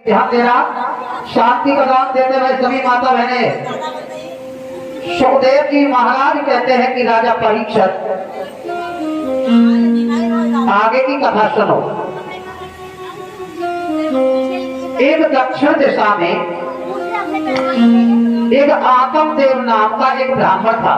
ध्यान देना। शांति का दान देते हुए सभी माता बहने, सुखदेव जी महाराज कहते हैं कि राजा परीक्षित, आगे की कथा सुनो। एक दक्षिण दिशा में एक आतम देव नाम का एक ब्राह्मण था।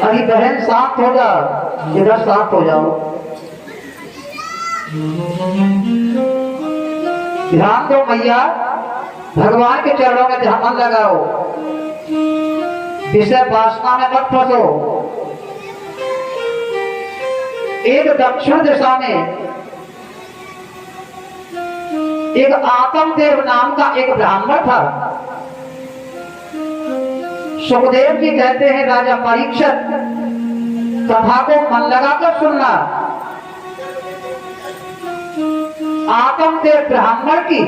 अरे बहन शांत हो जाओ, इधर शांत हो जाओ, ध्यान दो मैया, भगवान के चरणों में ध्यान लगाओ, विषय वासना में मत फंसो। एक दक्षिण दिशा में एक आतम देव नाम का एक ब्राह्मण था। सुखदेव जी कहते हैं राजा परीक्षित, कथा को मन लगाकर सुनना। आतम देव ब्राह्मण की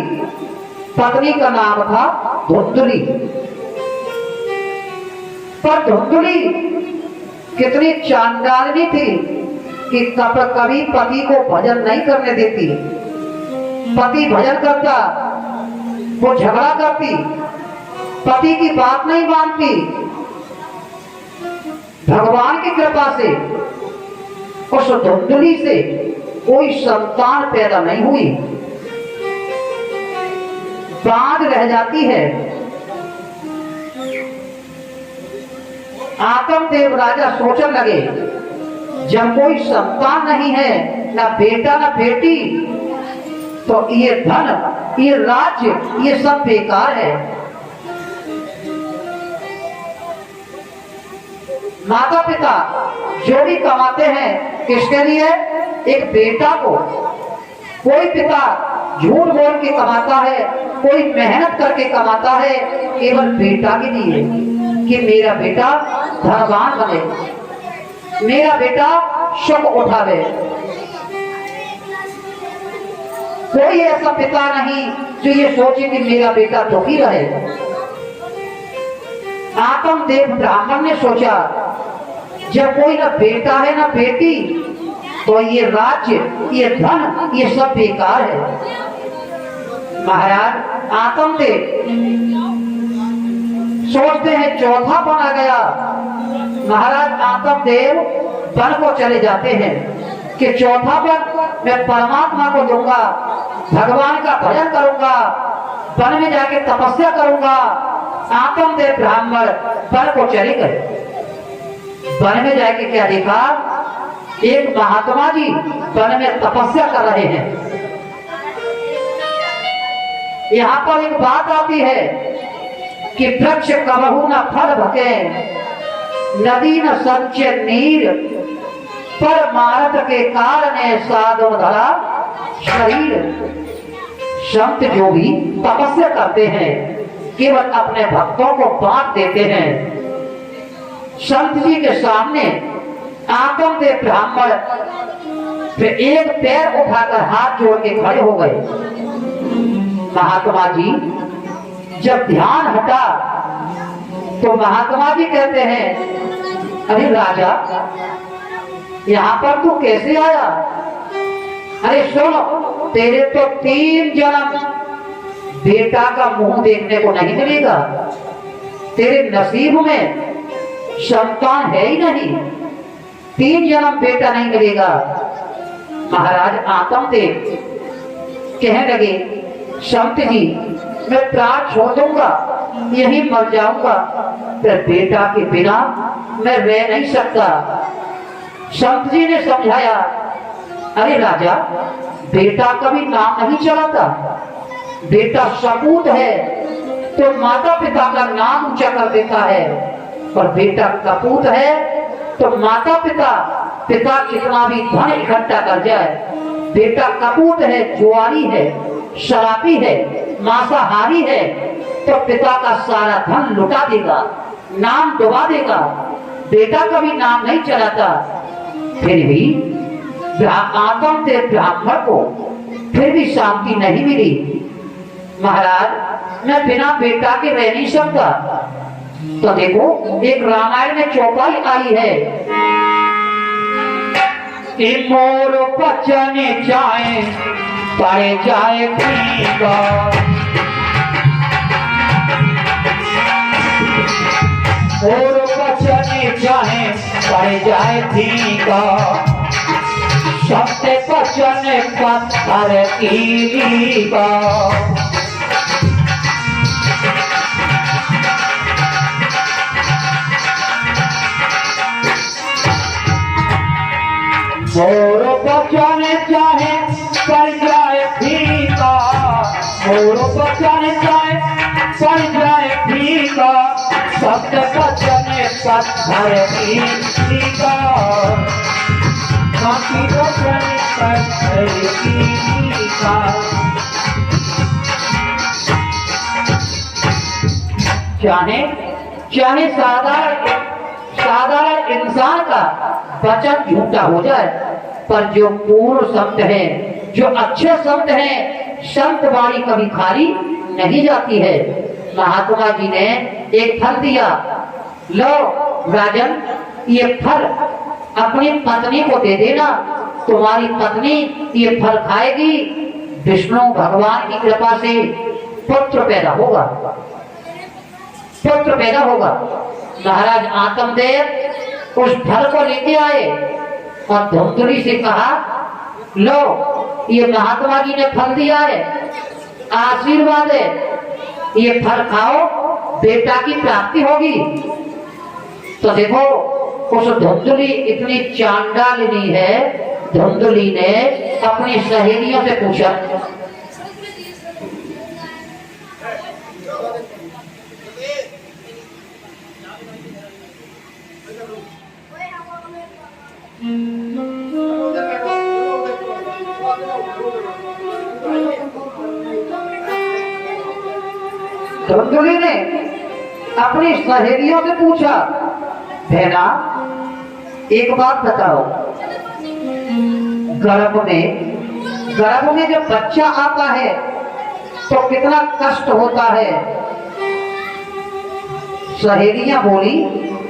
पत्नी का नाम था धुंधली। पर धुंधली कितनी चांडालिनी थी कि कभी पति को भजन नहीं करने देती। पति भजन करता, वो झगड़ा करती, पति की बात नहीं मानती। भगवान की कृपा से उस धुंधली से कोई संतान पैदा नहीं हुई, बांझ रह जाती है। आतम देव राजा सोचने लगे, जब कोई संतान नहीं है, ना बेटा ना बेटी, तो ये धन, ये राज्य, ये सब बेकार है। माता पिता जो भी कमाते हैं किसके लिए? एक बेटा को। कोई पिता झूठ बोल के कमाता है, कोई मेहनत करके कमाता है, केवल बेटा के लिए कि मेरा बेटा धनवान बने, मेरा बेटा सुख उठावे। कोई ऐसा पिता नहीं जो ये सोचे कि मेरा बेटा दुखी रहे। आतम देव ब्राह्मण ने सोचा, जब कोई ना बेटा है ना बेटी, तो ये राज्य, ये धन, ये सब बेकार है। महाराज आतम देव सोचते हैं चौथा वन आ गया। महाराज आतम देव वन को चले जाते हैं कि चौथा वन मैं परमात्मा को दूंगा, भगवान का भजन करूंगा, वन में जाके तपस्या करूंगा। आतम देव ब्राह्मण वन को चले गए। वन में जाके क्या देखा? एक महात्मा जी वन में तपस्या कर रहे हैं। यहाँ पर एक बात आती है कि वृक्ष कबहू न फल भके, नदी न संचय नीर, पर मारत के कारण साधु धरा शरीर। संत जो भी तपस्या करते हैं केवल अपने भक्तों को बांट देते हैं। संत जी के सामने आतम देव ब्राह्मण फिर एक पैर उठाकर हाथ जोड़ के खड़े हो गए। महात्मा जी जब ध्यान हटा तो महात्मा जी कहते हैं, अरे राजा यहाँ पर तू कैसे आया? अरे सुनो, तेरे तो 3 जन्म बेटा का मुंह देखने को नहीं मिलेगा। तेरे नसीब में संतान है ही नहीं, 3 जन्म बेटा नहीं मिलेगा। महाराज आतम देव कहने लगे, संत जी मैं प्राण छोड़ दूंगा, यही मर जाऊंगा, फिर बेटा के बिना मैं रह नहीं सकता। संत जी ने समझाया, अरे राजा बेटा कभी नाम नहीं चलाता, बेटा सपूत है तो माता पिता का नाम ऊंचा कर देता है, और बेटा कपूत है तो माता पिता कितना भी धन इकट्ठा कर जाए, बेटा कपूत है, जुआरी है, शराबी है, मांसाहारी है, तो पिता का सारा धन लुटा देगा, नाम डुबा देगा। बेटा कभी नाम नहीं चलाता। फिर भी आतम देव ब्राह्मण को फिर भी शांति नहीं मिली। महाराज मैं बिना बेटा के रह नहीं सकता। तो देखो एक रामायण में चौपाई आई है कि मोर बचन जाए पड़ जाए फीका, मोर बचन जाए पड़ जाए फीका, सबसे बचन पत्थर कीलीका। मोर बचन चाहे पड़ जाए फीका, मोर बचन चाहे पड़ जाए फीका, सबसे बचन पत्थर कीलीका, बाकी बचन पत्थर कीलीका। चाहे चाहे साधारण इंसान का वचन झूठा हो जाए, पर जो पूर्ण शब्द है, जो अच्छे शब्द है, संत वाणी कभी खाली नहीं जाती है। महात्मा जी ने एक फल दिया, लो राजन ये फल अपनी पत्नी को दे देना, तुम्हारी पत्नी ये फल खाएगी, विष्णु भगवान की कृपा से पुत्र पैदा होगा, पुत्र पैदा होगा। महाराज आत्मदेव उस फल को लेके आए और धुंधली से कहा, लो ये महात्मा जी ने फल दिया है, आशीर्वाद है, ये फल खाओ, बेटा की प्राप्ति होगी। तो देखो उस धुंधली इतनी चांडालिनी है, धुंधली ने अपनी सहेलियों से पूछा, धुंधली ने अपनी सहेलियों से पूछा, बहना एक बात बताओ, गर्भ में जब बच्चा आता है तो कितना कष्ट होता है। सहेलियां बोली,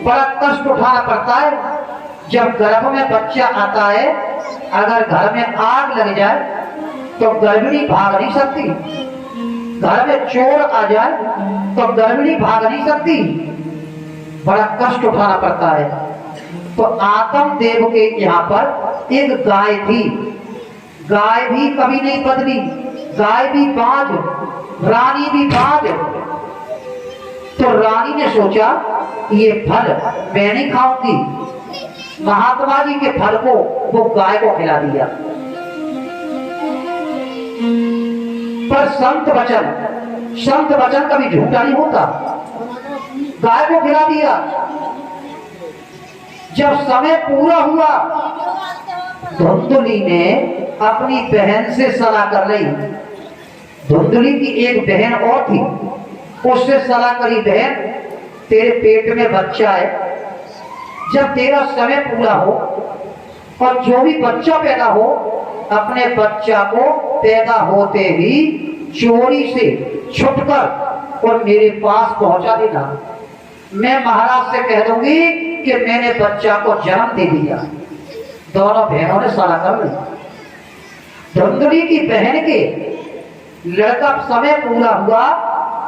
बड़ा कष्ट उठाना पड़ता है जब गर्भ में बच्चा आता है। अगर घर में आग लग जाए तो गर्भिणी भाग नहीं सकती, घर में चोर आ जाए तो गर्भिणी भाग नहीं सकती, बड़ा कष्ट उठाना पड़ता है। तो आत्म देव के यहाँ पर एक गाय थी, गाय भी कभी नहीं बदली, गाय भी बाज, रानी भी बाज। तो रानी ने सोचा ये फल मैं नहीं खाऊंगी, महात्मा जी के फल को वो गाय को खिला दिया। पर संत वचन कभी झूठा नहीं होता, गाय को खिला दिया। जब समय पूरा हुआ, धुंधली ने अपनी बहन से सलाह कर ली। धुंधली की एक बहन और थी, उससे सलाह करी, बहन तेरे पेट में बच्चा है, जब तेरा समय पूरा हो और जो भी बच्चा पैदा हो, अपने बच्चा को पैदा होते ही चोरी से छुपकर और मेरे पास पहुंचा देना। मैं महाराज से कह दूंगी कि मैंने बच्चा को जन्म दे दिया। दोनों बहनों ने सलाह कर ली। धुंधली की बहन के लड़का समय पूरा हुआ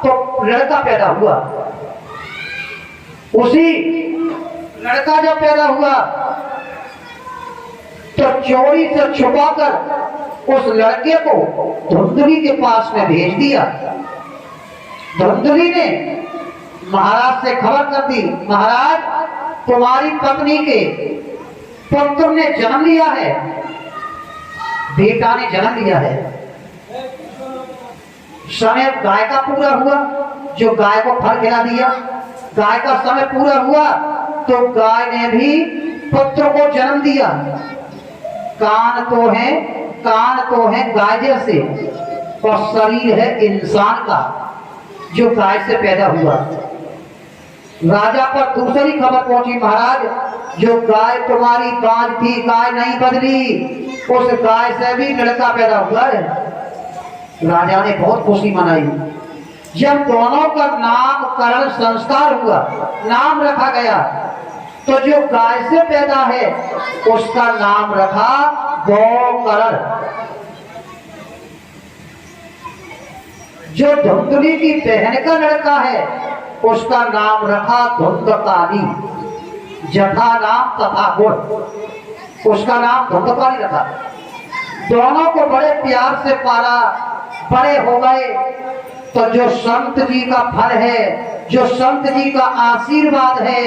तो लड़का पैदा हुआ। उसी लड़का जब पैदा हुआ तो चोरी से छुपाकर उस लड़के को धुंधली के पास में भेज दिया। धुंधली ने महाराज से खबर कर दी, महाराज तुम्हारी पत्नी के पुत्र ने जन्म लिया है, बेटा ने जन्म लिया है। समय गाय का पूरा हुआ, जो गाय को फल खिला दिया। गाय का समय पूरा हुआ तो गाय ने भी पुत्र को जन्म दिया। कान तो है गाय जैसे और शरीर है इंसान का, जो गाय से पैदा हुआ। राजा पर दूसरी खबर पहुंची, महाराज जो गाय तुम्हारी बांझ थी, गाय नहीं बदली, उस गाय से भी लड़का पैदा हुआ है। राजा ने बहुत खुशी मनाई। जब दोनों का नामकरण संस्कार हुआ, नाम रखा गया, तो जो गाय से पैदा है उसका नाम रखा गौकर्ण। जो धुंधली की बहन का लड़का है उसका नाम रखा धुंधकारी। जथा नाम तथा गुण, उसका नाम धुंधकारी रखा। दोनों को बड़े प्यार से पाला, बड़े हो गए। तो जो संत जी का फल है, जो संत जी का आशीर्वाद है,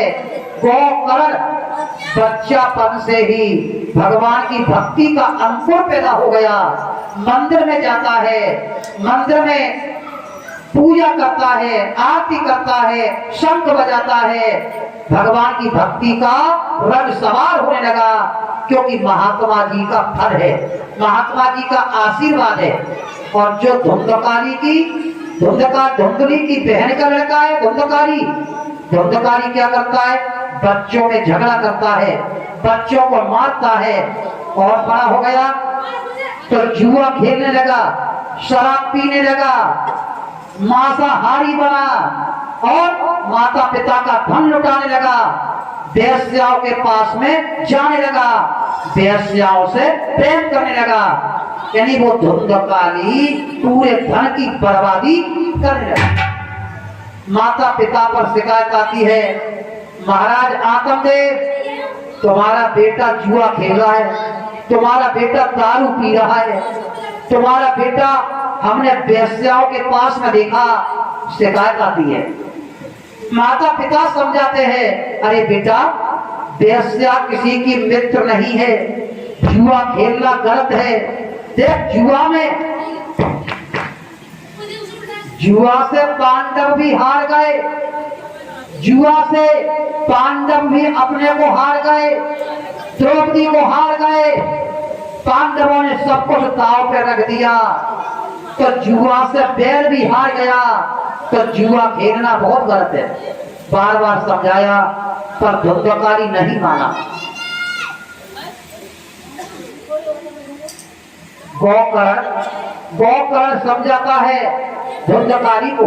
गौकर्ण बच्चापन से ही भगवान की भक्ति का अंकुर पैदा हो गया। मंदिर में जाता है, मंदिर में पूजा करता है, आरती करता है, शंख बजाता है। भगवान की भक्ति का रंग सवार होने लगा, क्योंकि महात्मा जी का फल है, महात्मा जी का आशीर्वाद है। और जो धुंधली की बहन का लड़का है धुंधकारी क्या करता है? बच्चों में झगड़ा करता है, बच्चों को मारता है। और बड़ा हो गया तो जुआ खेलने लगा, शराब पीने लगा, मांसाहारी बना और माता पिता का धन लुटाने लगा। वेश्याओं के पास में जाने लगा, वेश्याओं से प्रेम करने लगा। यानी वो धुंधकारी पूरे धन की बर्बादी करने लगा। माता पिता पर शिकायत आती है, महाराज आत्मदेव, तुम्हारा बेटा जुआ खेल रहा है, तुम्हारा बेटा दारू पी रहा है, तुम्हारा बेटा हमने वेश्याओं के पास में देखा। शिकायत आती है, माता पिता समझाते हैं, अरे बेटा वेश्या किसी की मित्र नहीं है, जुआ खेलना गलत है। देख जुआ से पांडव भी हार गए, जुआ से पांडव भी अपने को हार गए, द्रौपदी को हार गए। पांडवों ने सब कुछ दांव पे रख दिया, तो जुआ से बैल भी हार गया। तो जुआ खेलना बहुत गलत है। बार बार समझाया पर धुंधकारी नहीं माना। गौकर्ण समझाता है धुंधकारी को।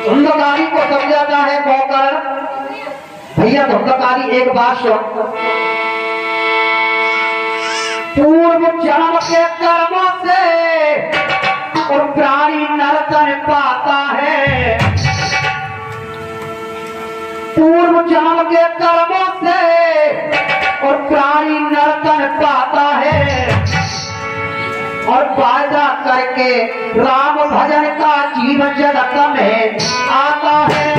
धुंधकारी को समझाता है गौकर्ण, भैया धुंधकारी एक बात सुन, पूर्व जन्म के कर्मों से और प्राणी नर्तन पाता है, पूर्व जन्म के कर्मों से और प्राणी नर्तन पाता है। और वायदा करके राम भजन का जीवन जगत में आता है।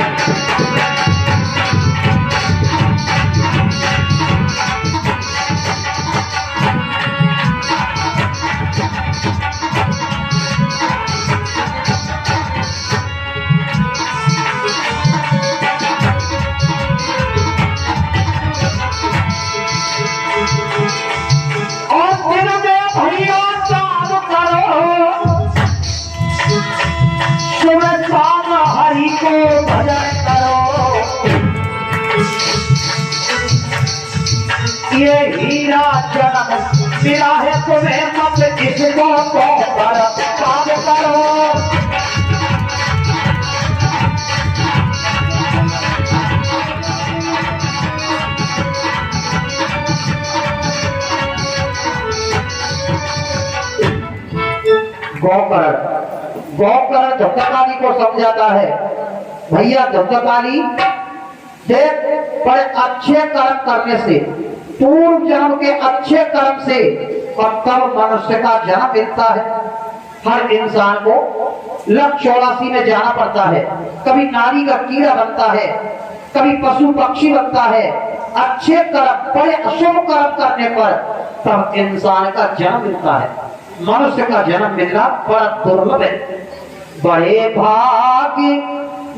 हरि को भजन करो, ये हीरा जन्म मिला है तुम्हें, मत इसको पर काम करो। गौकर्ण धुंधकारी को समझाता है, भैया धुंधकारी देख, बड़े अच्छे कर्म करने से, पूर्व जन्म के अच्छे कर्म से और तब मनुष्य का जन्म मिलता है। हर इंसान को लक्ष्य 84 में जाना पड़ता है। कभी नारी का कीड़ा बनता है, कभी पशु पक्षी बनता है। अच्छे कर्म, बड़े अशुभ कर्म करने पर तब इंसान का जन्म मिलता है। मनुष्य का जन्म मिलना बड़ा दुर्लभ है। बड़े भाग्य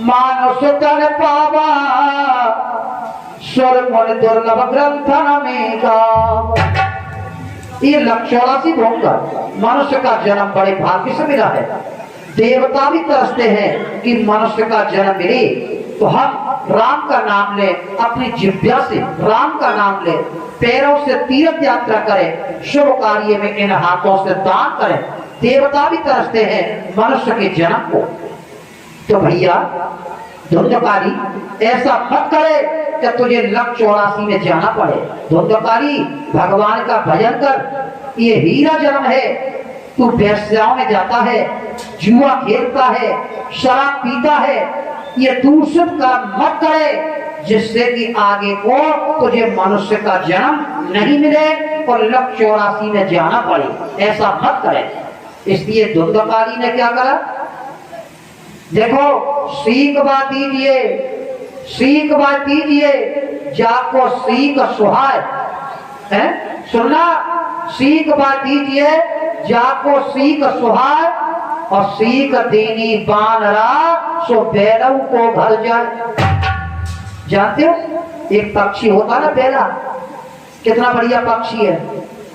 मानुष तन पावा, स्वर मुनि दुर्लभ ग्रंथन में गावा। ये लक्ष्य 84 होकर मनुष्य का जन्म बड़े भाग्य से मिला है। देवता भी तरसते हैं कि मनुष्य का जन्म मिले, तो हम राम का नाम ले, अपनी जिह्वा से राम का नाम ले, पैरों से तीर्थ यात्रा करें, शुभ कार्य में इन हाथों से दान करें। देवता भी तरसते हैं मनुष्य के जन्म को। तो भैया धुंधकारी ऐसा मत करे कि तुझे लक 84 में जाना पड़े। धुंधकारी भगवान का भजन कर, ये हीरा जन्म है। तू वेश्याओं में जाता है, जुआ खेलता है, शराब पीता है, ये दूषित कर्म मत करे जिससे कि आगे को तुझे मनुष्य का जन्म नहीं मिले और लक 84 में जाना पड़े। ऐसा मत करे। इसलिए धुंधकारी ने क्या करा, देखो सीख बात दीजिए, सीख बात दीजिए, जाको सीख सुहाय है, सुनना, सीख बात दीजिए, जाको सीख सुहाय, और सीख देनी बानरा सो बैलऊ को भर जाए। जानते हो एक पक्षी होता ना बैला, कितना बढ़िया पक्षी है,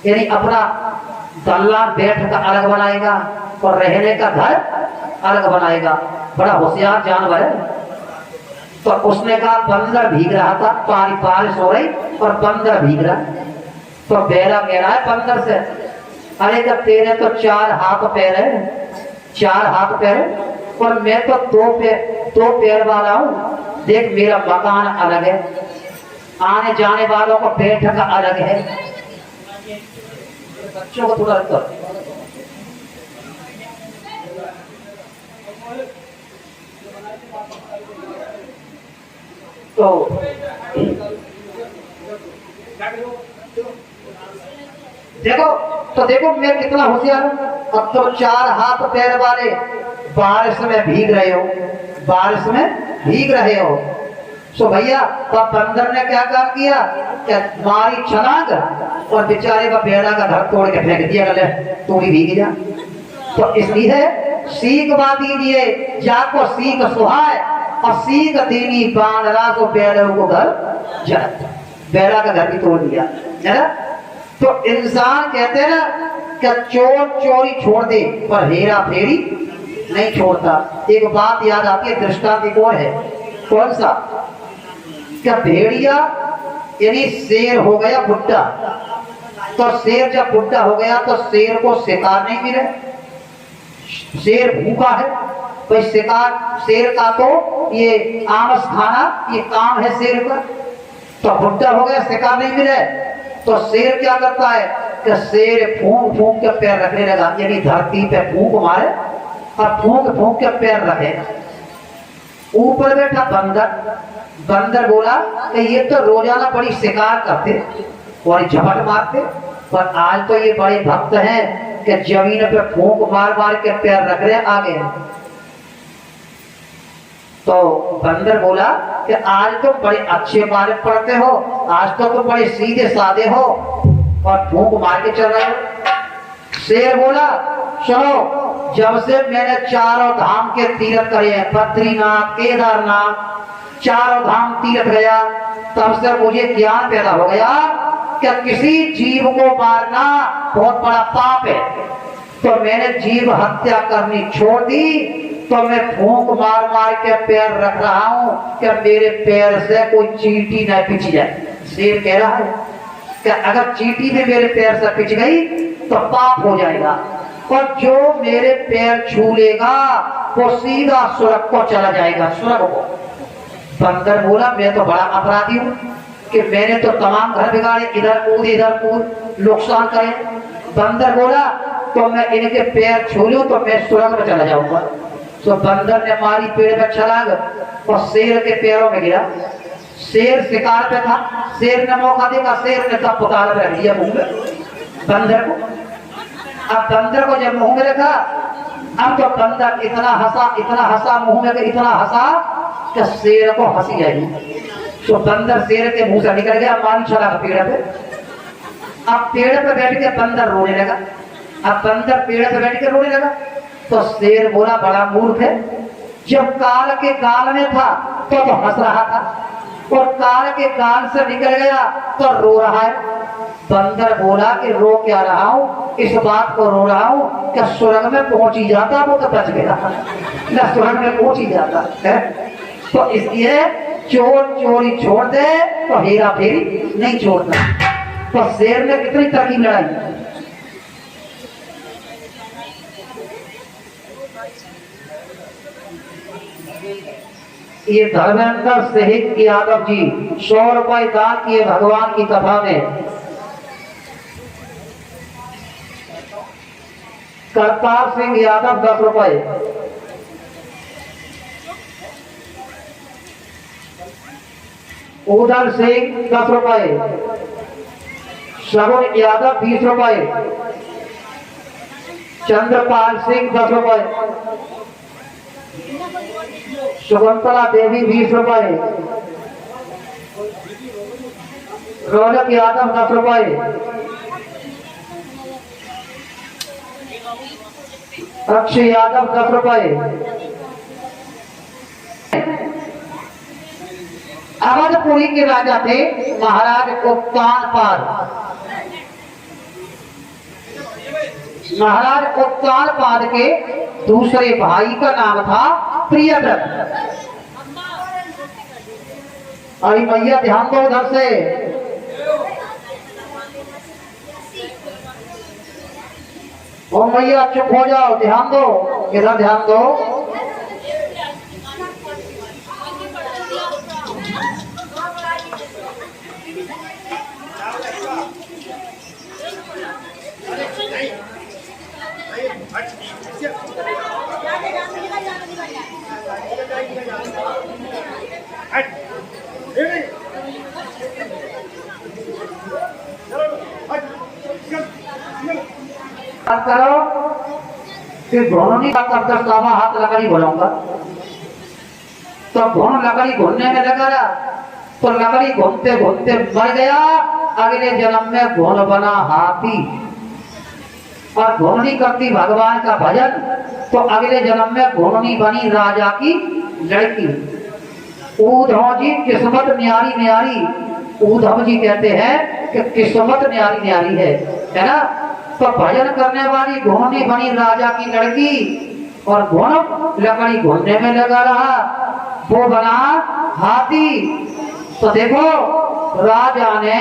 यानी अपना दल्ला बैठ का अलग बनाएगा और रहने का घर अलग बनाएगा, बड़ा होशियार जानवर है। तो उसने कहा बंदर भीग रहा था, बारिश हो रही और बंदर भीग रहा, तो बैला कह रहा है बंदर से, अरे जब तेरे तो 4 हाथ पैर है, 4 हाथ पैर है, और मैं तो 2 पैर वाला हूँ, देख मेरा मकान अलग है, आने जाने वालों को बैठक अलग है। बच्चों को थोड़ा रखो। तो देखो मैं कितना होशियार हूँ। अब तो 4 हाथ पैर वाले बारिश में भीग रहे हो, बारिश में भीग रहे हो। सो भैया तो बंदर ने क्या काम किया, क्या मारी छलांग और बेचारे का बेड़ा का घर तोड़ के फेंक दिया, गले तू भी भीग जा। तो इसलिए सीख बात दीजिए, जाको सीख सुहाय, और सीख देनी बानरा को बेड़ा को घर जाए, बेड़ा का घर भी तोड़ दिया है ना। तो इंसान कहते हैं ना कि चोर चोरी छोड़ दे पर हेरा फेरी नहीं छोड़ता। एक बात याद आती है, दृष्टांत एक और है, कौन सा, क्या भेड़िया यानी शेर हो गया बुड्ढा, तो शेर जब बुड्ढा हो गया तो शेर को शिकार नहीं मिले, शेर भूखा है, तो शिकार शेर का तो ये आमस खाना ये काम है शेर का, तो बुड्ढा हो गया शिकार नहीं मिले, तो शेर क्या करता है कि शेर फूंक फूंक के पैर रखने लगा, यानी धरती पे फूंक मारे और फूंक फूंक के पैर रखे। ऊपर बैठा बंदर, बंदर बोला कि ये तो रोजाना बड़ी शिकार करते और झपट मारते, पर आज तो ये बड़े भक्त हैं कि जमीन पे फूंक मार मार के पैर रख रहे आगे। तो बंदर बोला कि आज तो बड़े अच्छे मारे पड़ते हो, आज तो तुम बड़े सीधे साधे हो और फूंक मार के चल रहे हो। शेर बोला सुनो, जब से मैंने 4 धाम के तीर्थ करे हैं, बद्रीनाथ केदारनाथ 4 धाम तीर्थ गया, तब से मुझे ज्ञान पैदा हो गया कि किसी जीव को मारना बहुत बड़ा पाप है। तो मैंने जीव हत्या करनी छोड़ दी, तो मैं फूंक मार मार के पैर रख रहा हूँ कि मेरे पैर से कोई चींटी न पिच जाए। शेर कह रहा है कि अगर चींटी भी मेरे पैर से पिच गई तो पाप हो जाएगा, और जो मेरे पैर छू लेगा वो सीधा स्वर्ग को चला जाएगा, स्वर्ग को। बंदर बोला मैं तो बड़ा अपराधी हूँ कि मैंने तो तमाम घर बिगाड़े, इधर कूद नुकसान करे। बंदर बोला तो मैं इनके पैर छू लूं तो मैं स्वर्ग में चला जाऊंगा। तो बंदर ने मारी पेड़ पर छलांग और शेर के पैरों में गिरा। शेर शिकार पे था, शेर ने मौका देखा, शेर ने तब पुकार रख दिया मुंह में बंदर को। अब बंदर को जब मुंह में रखा, अब तो बंदर इतना हंसा मुंह में, इतना हंसा कि शेर को हंसी आई। तो बंदर शेर के मुंह से निकल गया, मारी छलांग पेड़ पे। अब पेड़ पे बैठ के बंदर रोने लगा। अब बंदर पेड़ पे बैठ के रोने लगा तो शेर बोला बड़ा मूर्ख है, जब काल के गाल में था तो हंस रहा था, और काल के गाल से निकल गया तो रो रहा है। बंदर बोला कि रो क्या रहा हूँ, इस बात को रो रहा हूँ कि स्वर्ग में पहुंच ही जाता वो तो बच गया न, स्वर्ग में पहुंच ही जाता है। तो इसलिए चोर चोरी छोड़ दे तो हेरा फेरी नहीं छोड़ता। तो शेर ने कितनी तरकीब लड़ाई। ये धर्मेंद्र शहीद यादव जी 100 रुपए दान किए भगवान की कथा में। करतार सिंह यादव 10 रुपए, उदल सिंह 10 रुपए, शगुन यादव 20 रुपए, चंद्रपाल सिंह 10 रुपए, शकुंतला देवी 20 रुपए, रौनक यादव 10 रुपए, अक्षय यादव 10 रुपए। अवधपुरी के राजा थे महाराज उत्तानपाद। महाराज उत्तानपाद के दूसरे भाई का नाम था प्रियव्रत। अरे भैया ध्यान दो उधर से। ओ भैया चुप हो जाओ, ध्यान दो, इधर ध्यान दो। करो कि घोड़नी का तब तक सावा हाथ लकड़ी बोलूंगा तो घोड़ लकड़ी घूमने में लगा रहा, तो लकड़ी घूमते घूमते मर गया। अगले जन्म में घोड़ बना हाथी और घोड़नी करती भगवान का भजन, तो अगले जन्म में घोड़नी बनी राजा की लड़की। उद्धव जी किस्मत न्यारी न्यारी, उद्धव जी कहते हैं कि किस्मत न्यारी न्यारी है ना। तो भजन करने वाली घोड़नी बनी राजा की लड़की और घोड़ लकड़ी घूमने में लगा रहा, वो बना हाथी। तो देखो राजा ने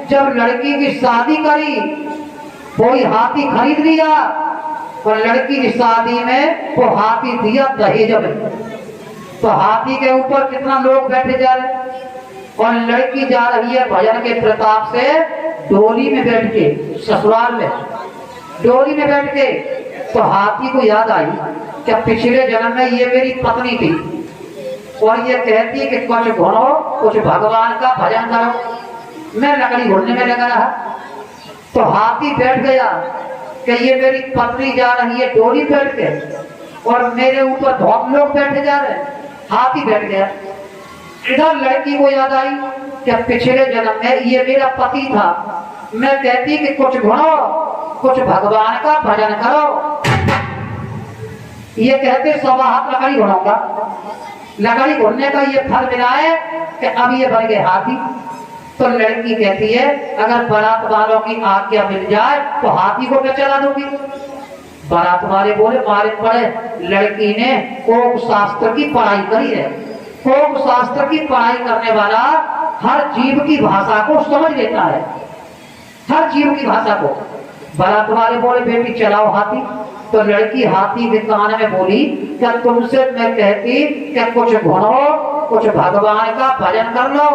जब लड़की की शादी करी, कोई हाथी खरीद लिया और लड़की की शादी में वो हाथी दिया दहेज में। तो हाथी के ऊपर कितना लोग बैठे जा रहे और लड़की जा रही है भजन के प्रताप से डोली में बैठ के, ससुराल में डोली में बैठ के। तो हाथी को याद आई कि पिछले जन्म में ये मेरी पत्नी थी और ये कहती कि कुछ घोड़ो कुछ भगवान का भजन करो। मैं लकड़ी घोड़ने में लगा रहा, तो हाथी बैठ गया कि ये मेरी पत्नी जा रही है डोली बैठ के और मेरे ऊपर बहुत लोग बैठे जा रहे हैं। हाथी बैठ गया। इधर लड़की को याद आई कि पिछले जन्म में ये मेरा पति था, मैं कहती कि कुछ घोड़ो कुछ भगवान का भजन करो। ये कहते 100 हाथ लकड़ी घोड़ूंगा। लकड़ी घोड़ने का ये फल मिला है कि अब ये बन गए हाथी। तो लड़की कहती है अगर बारात वालों की आज्ञा मिल जाए तो हाथी को मैं चला दूंगी। बारात वाले बोले मारे पड़े, लड़की ने कोक शास्त्र की पढ़ाई करी है। कोक शास्त्र की पढ़ाई करने वाला हर जीव की भाषा को समझ लेता है, हर जीव की भाषा को। बारात वाले बोले बेटी चलाओ हाथी। तो लड़की हाथी के कान में बोली क्या तुमसे मैं कहती क्या कुछ घोड़ो कुछ भगवान का भजन कर लो,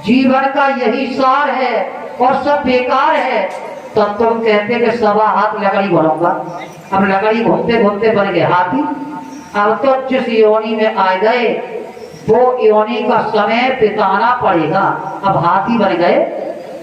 जीवन का यही सार है और सब बेकार है। तब तुम कहते कि 100 हाथ लकड़ी घोड़ूंगा। अब लकड़ी घूमते घूमते बन गए हाथी। अब तो जिस योनि में आ गए वो योनि का समय बिताना पड़ेगा। अब हाथी बन गए,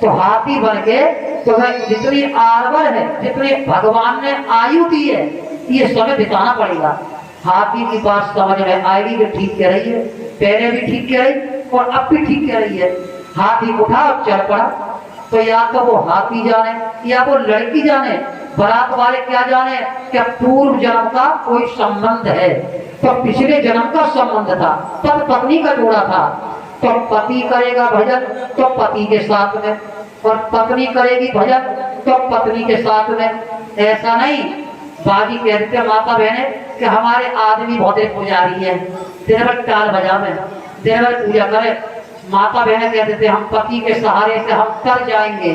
तो हाथी बन के तो जितनी आर्वर है, जितने भगवान ने आयु दी है, ये समय बिताना पड़ेगा। हाथी की बात समझ में आएगी कि ठीक कह रही है, पहले भी ठीक कह रही और अब भी ठीक कह रही है। हाथी उठा और चल पड़ा। तो या तो वो हाथी जाने या वो लड़की जाने, बारात वाले क्या जाने क्या पूर्व जन्म का कोई संबंध है। तो पिछले जन्म का संबंध था, पति पत्नी का जोड़ा था। तो पति करेगा भजन तो पति के साथ में और पत्नी करेगी भजन तो पत्नी के साथ में। ऐसा नहीं, बाजी कह देते माता बहने कि हमारे आदमी बहुत पुजारी है, दिन भर टाल बजावे, दिन भर पूजा करे। माता बहने कह देते हम पति के सहारे से हम तर जाएंगे।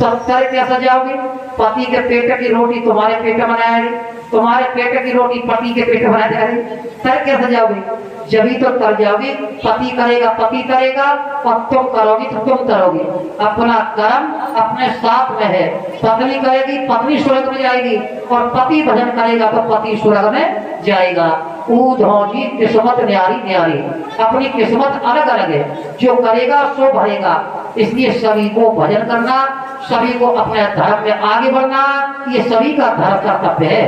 तो तर कैसा जाओगे? पति के पेट की रोटी तुम्हारे पेट में बनाएगी, तुम्हारे पेट की रोटी पति के पेट में बना जाएगी। तर कैसे जाओगे? जब ही तो तर जाओगे। पति करेगा और तुम करोगी तो तुम करोगी। अपना कर्म अपने साथ में है। पत्नी करेगी, पत्नी स्वर्ग में जाएगी, और पति भजन करेगा तो पति स्वर्ग में जाएगा। ऊधौजी किस्मत न्यारी न्यारी, अपनी किस्मत अलग अलग है, जो करेगा सो भरेगा। इसलिए सभी को भजन करना, सभी को अपने धर्म में आगे बढ़ना, ये सभी का धर्म कर्तव्य है।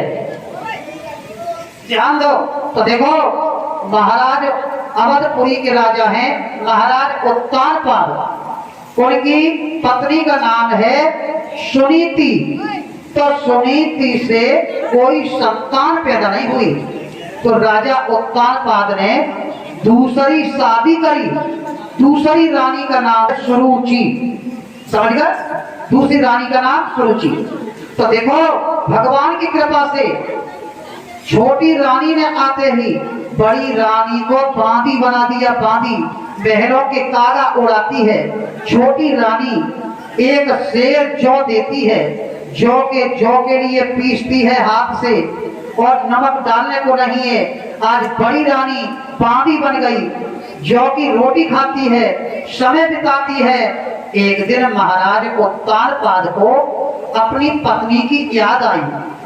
ध्यान दो तो देखो, महाराज अवधपुरी के राजा हैं महाराज उत्तानपाद। उनकी पत्नी का नाम है सुनीति। तो सुनीति से कोई संतान पैदा नहीं हुई, तो राजा उत्तानपाद ने दूसरी शादी करी। दूसरी रानी का नाम सुरुचि, समझ गए? दूसरी रानी का नाम सुरुचि। तो देखो भगवान की कृपा से छोटी रानी ने आते ही बड़ी रानी को बांदी बना दिया। बांदी बहनों के कागा उड़ाती है। छोटी रानी एक शेर जौ देती है, जौ के लिए पीसती है हाथ से, और नमक डालने को नहीं है। आज बड़ी रानी बांदी बन गई, जौ की रोटी खाती है, समय बिताती है। एक दिन महाराज उत्तानपाद को अपनी पत्नी की याद आई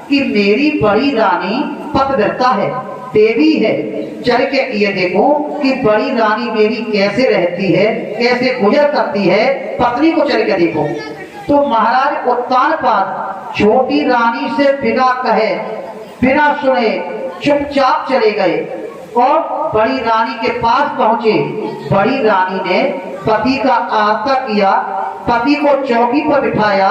कि मेरी बड़ी रानी पतिव्रता है, देवी है, चल के ये देखो कि बड़ी रानी मेरी कैसे रहती है, कैसे गुजर करती है, पत्नी को चल के देखो। तो महाराज उत्तानपाद छोटी रानी से बिना कहे बिना सुने चुपचाप चले गए और बड़ी रानी के पास पहुंचे। बड़ी रानी ने पति का आदर किया, पति को चौकी पर बिठाया।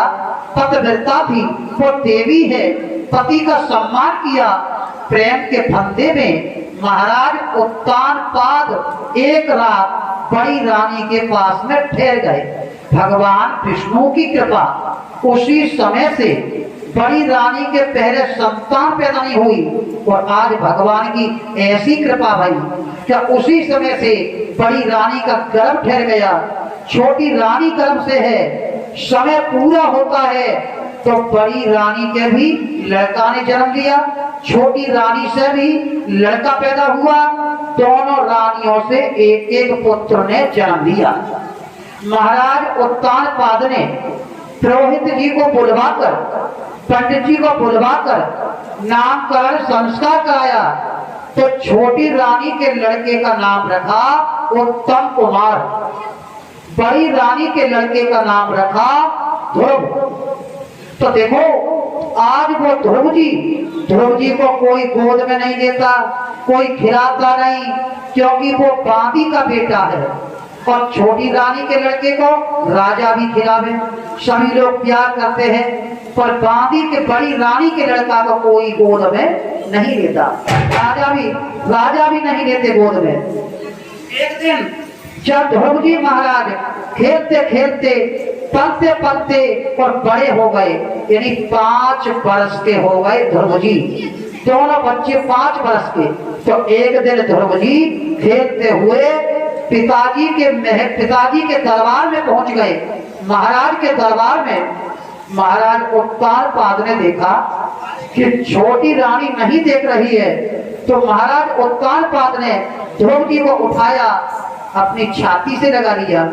पतिव्रता थी, वो देवी है, पति का सम्मान किया। प्रेम के फंदे में महाराज उत्तानपाद एक रात बड़ी रानी के पास में ठहर गए। भगवान विष्णु की कृपा, उसी समय से बड़ी रानी के पहले संतान पैदा नहीं हुई, और आज भगवान की ऐसी कृपा भई क्या उसी समय से बड़ी रानी का गर्भ ठहर गया। छोटी रानी गर्भ से है, समय पूरा होता है तो बड़ी रानी के भी लड़का ने जन्म लिया, छोटी रानी से भी लड़का पैदा हुआ। दोनों रानियों से एक एक पुत्र ने जन्म लिया। महाराज उत्तानपाद ने पुरोहित जी को बुलवाकर, पंडित जी को बुलवाकर नामकरण संस्कार कराया। तो छोटी रानी के लड़के का नाम रखा उत्तम कुमार, बड़ी रानी के लड़के का नाम रखा ध्रुव। तो देखो आज वो ध्रुव जी को कोई गोद में नहीं देता, कोई खिलाता नहीं, क्योंकि वो बांदी का बेटा है। और छोटी रानी के लड़के को राजा भी खिलावे, सभी लोग प्यार करते हैं, पर बांदी के बड़ी रानी के लड़का को कोई गोद में नहीं लेता, राजा भी नहीं लेते गोद में। एक दिन जब ध्रुव जी महाराज खेलते खेलते पलते पलते और बड़े हो गए, यानी 5 वर्ष के हो गए ध्रुव जी, दोनों बच्चे 5 वर्ष के। तो एक दिन ध्रुव जी खेलते हुए पिताजी के दरबार में पहुंच गए। महाराज के दरबार में महाराज उत्तानपाद ने देखा कि छोटी रानी नहीं देख रही है। तो महाराज उत्तानपाद ने ध्रुव जी को उठाया, अपनी छाती से लगा लिया,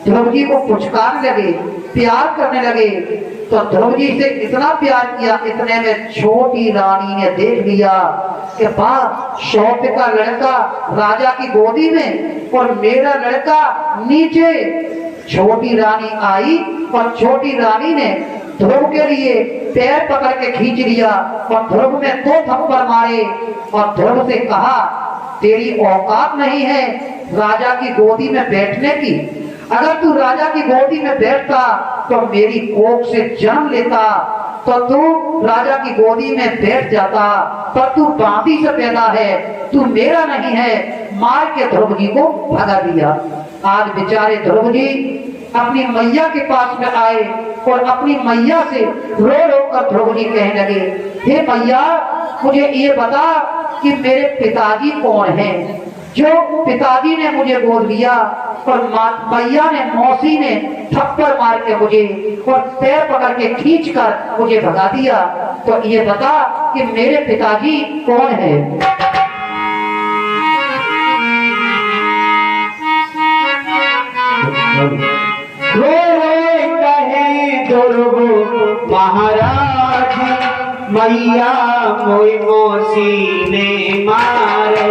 ध्रुव जी को पुचकारने लगे, प्यार करने लगे। तो ध्रुव जी से इतना प्यार किया, इतने में छोटी रानी ने देख लिया कि वाह, शौर्य का लड़का राजा की गोदी में और मेरा लड़का नीचे। छोटी रानी आई और छोटी रानी ने ध्रुव के लिए पैर पकड़ के खींच लिया और ध्रुव में 2 थप्पड़ मारे और ध्रुव से कहा, तेरी औकात नहीं है राजा की गोदी में बैठने की। अगर तू राजा की गोदी में बैठता तो मेरी कोख से जन्म लेता, तो तू राजा की गोदी में बैठ जाता, पर तू बांदी से पैदा है, तू मेरा नहीं है। मार के ध्रुव जी को भगा दिया। आज बेचारे ध्रुव जी अपनी मैया के पास में आए और अपनी मैया से रो रो कर ध्रुव जी कहने लगे, हे मैया मुझे ये बता कि मेरे पिताजी कौन हैं? जो पिताजी ने मुझे गोद लिया और मैया ने, मौसी ने थप्पड़ मार के मुझे और पैर पकड़ के खींच कर मुझे भगा दिया, तो ये बता कि मेरे पिताजी कौन है? रो कहे ध्रुव महाराज, मैया मोई मौसी ने मारो।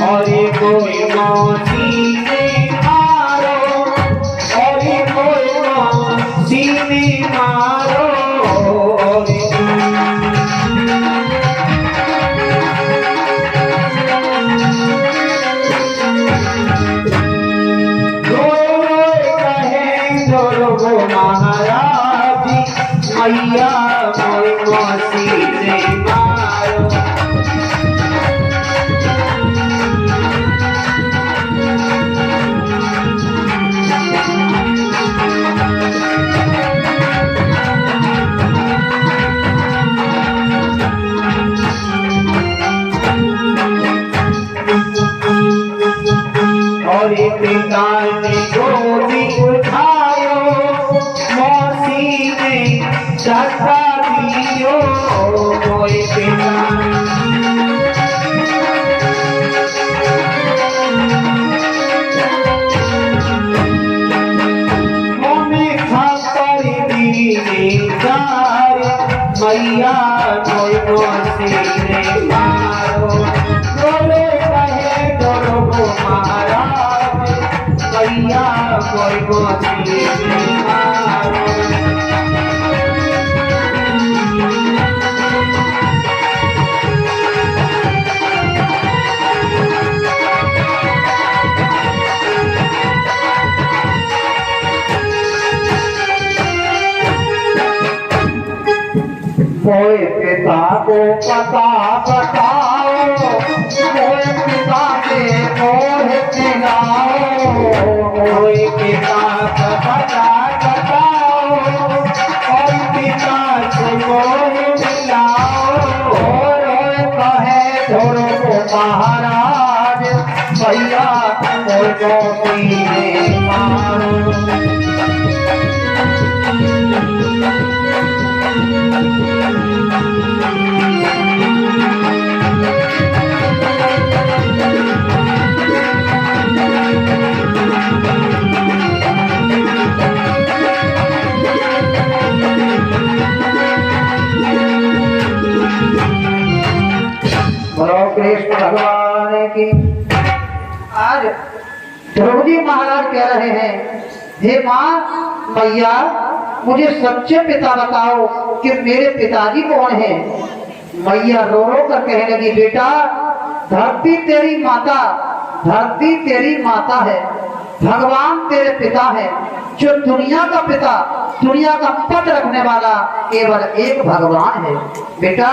और कोई मौसी ने मारो, और कोई मौसी ने मारो, कहे ध्रुव महाराज, मैया कोई मौसी ने मारो। और पिता ने गोदी उठायो, मौसी ने धक्का दियो। कोई पिता मम्मी खाकर दीने जार, मैया कोई मौसी ने मारो। बोले कहे ध्रुव महाराज, मैया कोई मौसी ने मारो। कोई पिता को पता बताओ, कोई पिता के मोह दिलाओ। कोई पिता का पता बताओ, और पिता से मोह मिलाओ। और कहे ध्रुव महाराज, मैया कोई मौसी ने मारो। कृष्ण भगवान की। आज ध्रुव जी महाराज कह रहे हैं, हे माँ मैया मुझे सच्चे पिता बताओ कि मेरे पिताजी कौन हैं? मैया रो रो कर कहने लगी, बेटा धरती तेरी माता, धरती तेरी माता है, भगवान तेरे पिता है। जो दुनिया का पिता, दुनिया का पद रखने वाला केवल एक भगवान है। बेटा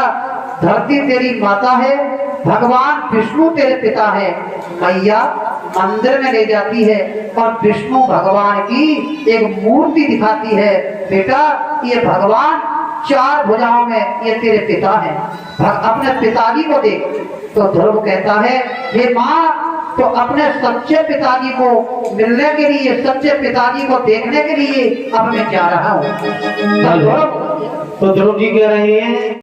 धरती तेरी माता है, भगवान विष्णु तेरे पिता है। मैया मंदिर में ले जाती है और विष्णु भगवान की एक मूर्ति दिखाती है, बेटा ये भगवान चार भुजाओं में ये तेरे पिता हैं, अपने पिताजी को देख। तो ध्रुव कहता है, हे माँ तो अपने सच्चे पिताजी को मिलने के लिए, सच्चे पिताजी को देखने के लिए अब मैं जा रहा हूँ। तो ध्रुव जी कह रहे हैं